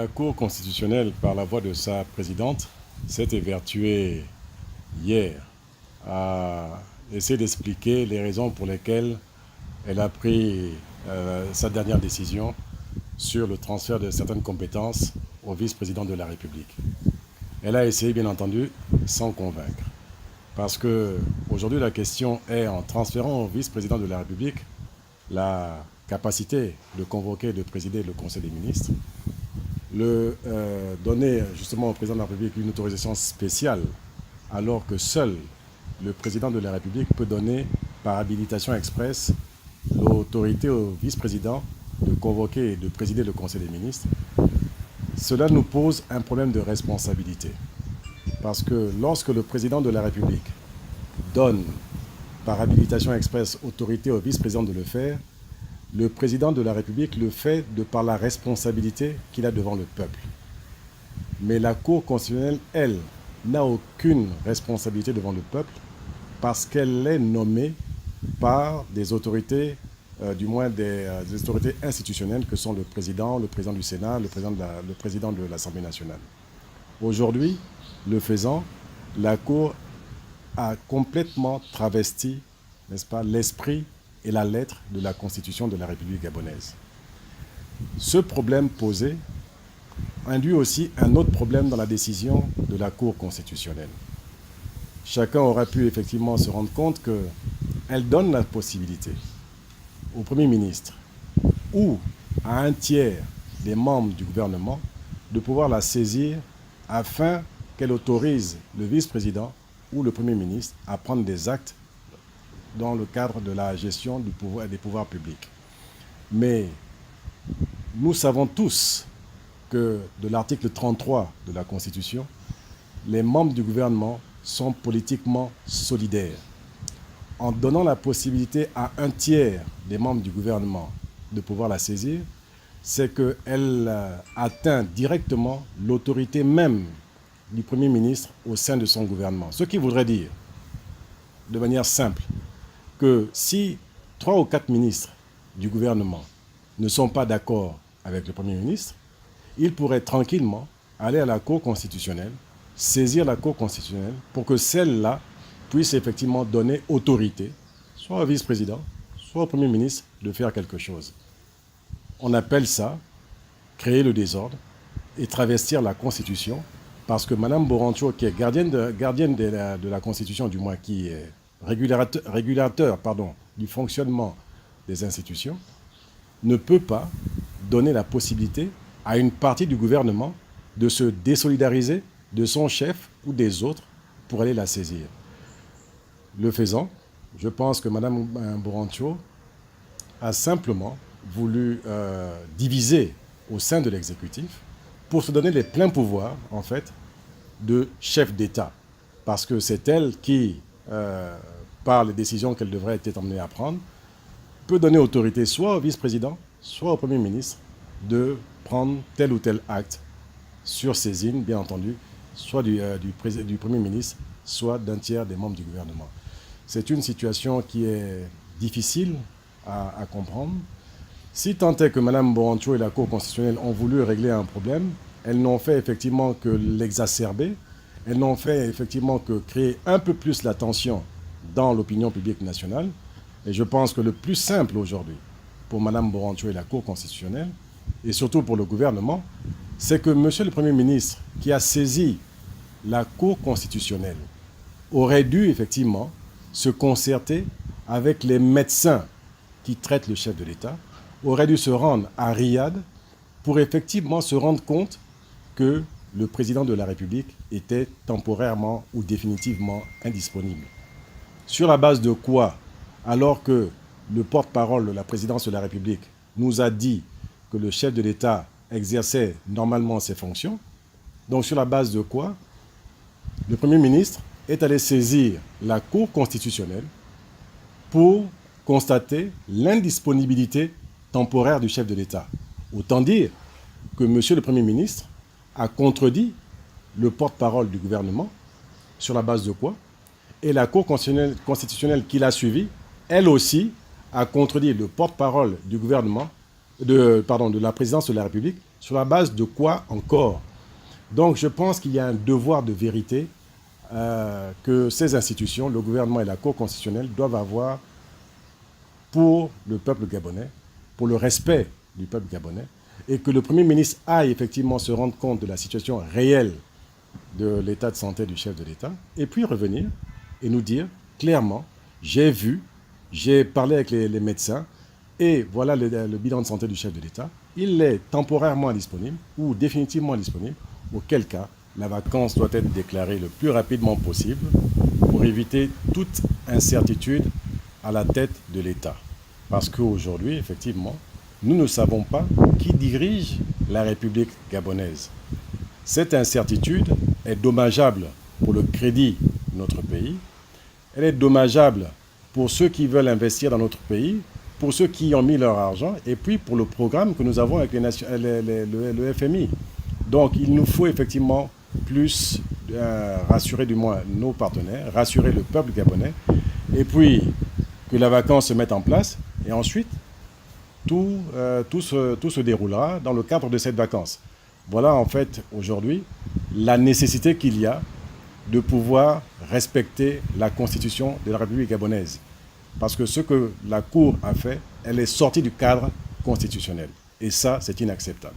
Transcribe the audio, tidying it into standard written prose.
La Cour constitutionnelle, par la voix de sa présidente, s'est évertuée hier à essayer d'expliquer les raisons pour lesquelles elle a pris sa dernière décision sur le transfert de certaines compétences au vice-président de la République. Elle a essayé, bien entendu, sans convaincre. Parce qu'aujourd'hui, la question est, en transférant au vice-président de la République la capacité de convoquer et de présider le Conseil des ministres, donner justement au président de la République une autorisation spéciale, alors que seul le président de la République peut donner par habilitation expresse l'autorité au vice-président de convoquer et de présider le Conseil des ministres. Cela nous pose un problème de responsabilité. Parce que lorsque le président de la République donne par habilitation expresse autorité au vice-président de le faire, le président de la République le fait de par la responsabilité qu'il a devant le peuple. Mais la Cour constitutionnelle, elle, n'a aucune responsabilité devant le peuple parce qu'elle est nommée par des autorités, du moins des autorités institutionnelles que sont le président du Sénat, le président de l'Assemblée nationale. Aujourd'hui, le faisant, la Cour a complètement travesti, n'est-ce pas, l'esprit et la lettre de la Constitution de la République gabonaise. Ce problème posé induit aussi un autre problème dans la décision de la Cour constitutionnelle. Chacun aura pu effectivement se rendre compte qu'elle donne la possibilité au Premier ministre ou à un tiers des membres du gouvernement de pouvoir la saisir afin qu'elle autorise le vice-président ou le Premier ministre à prendre des actes dans le cadre de la gestion des pouvoirs publics. Mais nous savons tous que de l'article 33 de la Constitution, les membres du gouvernement sont politiquement solidaires. En donnant la possibilité à un tiers des membres du gouvernement de pouvoir la saisir, c'est qu'elle atteint directement l'autorité même du Premier ministre au sein de son gouvernement. Ce qui voudrait dire, de manière simple, que si 3 ou 4 ministres du gouvernement ne sont pas d'accord avec le Premier ministre, ils pourraient tranquillement aller à la Cour constitutionnelle, saisir la Cour constitutionnelle pour que celle-là puisse effectivement donner autorité, soit au vice-président, soit au Premier ministre, de faire quelque chose. On appelle ça créer le désordre et travestir la Constitution, parce que Mme Borancho, qui est gardienne de la Constitution, du moins qui est régulateur du fonctionnement des institutions, ne peut pas donner la possibilité à une partie du gouvernement de se désolidariser de son chef ou des autres pour aller la saisir. Le faisant, je pense que Mme Borancho a simplement voulu diviser au sein de l'exécutif pour se donner les pleins pouvoirs, en fait, de chef d'État. Parce que c'est elle qui, par les décisions qu'elle devrait être amenée à prendre, peut donner autorité soit au vice-président, soit au Premier ministre de prendre tel ou tel acte sur saisine, bien entendu, soit du Premier ministre, soit d'un tiers des membres du gouvernement. C'est une situation qui est difficile à comprendre. Si tant est que Mme Borancho et la Cour constitutionnelle ont voulu régler un problème, elles n'ont fait effectivement que l'exacerber, elles n'ont fait effectivement que créer un peu plus la tension dans l'opinion publique nationale. Et je pense que le plus simple aujourd'hui pour Mme Borancho et la Cour constitutionnelle, et surtout pour le gouvernement, c'est que M. le Premier ministre, qui a saisi la Cour constitutionnelle, aurait dû effectivement se concerter avec les médecins qui traitent le chef de l'État, aurait dû se rendre à Riyad pour effectivement se rendre compte que le président de la République était temporairement ou définitivement indisponible. Sur la base de quoi, alors que le porte-parole de la présidence de la République nous a dit que le chef de l'État exerçait normalement ses fonctions, donc sur la base de quoi le Premier ministre est allé saisir la Cour constitutionnelle pour constater l'indisponibilité temporaire du chef de l'État. Autant dire que M. le Premier ministre a contredit le porte-parole du gouvernement, sur la base de quoi, et la Cour constitutionnelle qui l'a suivi, elle aussi, a contredit le porte-parole du gouvernement, de la présidence de la République, sur la base de quoi encore? Donc je pense qu'il y a un devoir de vérité que ces institutions, le gouvernement et la Cour constitutionnelle, doivent avoir pour le peuple gabonais, pour le respect du peuple gabonais, et que le Premier ministre aille effectivement se rendre compte de la situation réelle de l'état de santé du chef de l'État, et puis revenir et nous dire clairement, j'ai vu, j'ai parlé avec les médecins, et voilà le bilan de santé du chef de l'État, il est temporairement disponible ou définitivement disponible, auquel cas la vacance doit être déclarée le plus rapidement possible pour éviter toute incertitude à la tête de l'État. Parce qu'aujourd'hui, effectivement, nous ne savons pas qui dirige la République gabonaise. Cette incertitude est dommageable pour le crédit de notre pays. Elle est dommageable pour ceux qui veulent investir dans notre pays, pour ceux qui y ont mis leur argent, et puis pour le programme que nous avons avec le FMI. Donc il nous faut effectivement plus rassurer du moins nos partenaires, rassurer le peuple gabonais, et puis que la vacance se mette en place, et ensuite tout se déroulera dans le cadre de cette vacance. Voilà en fait aujourd'hui la nécessité qu'il y a de pouvoir respecter la constitution de la République gabonaise. Parce que ce que la Cour a fait, elle est sortie du cadre constitutionnel. Et ça, c'est inacceptable.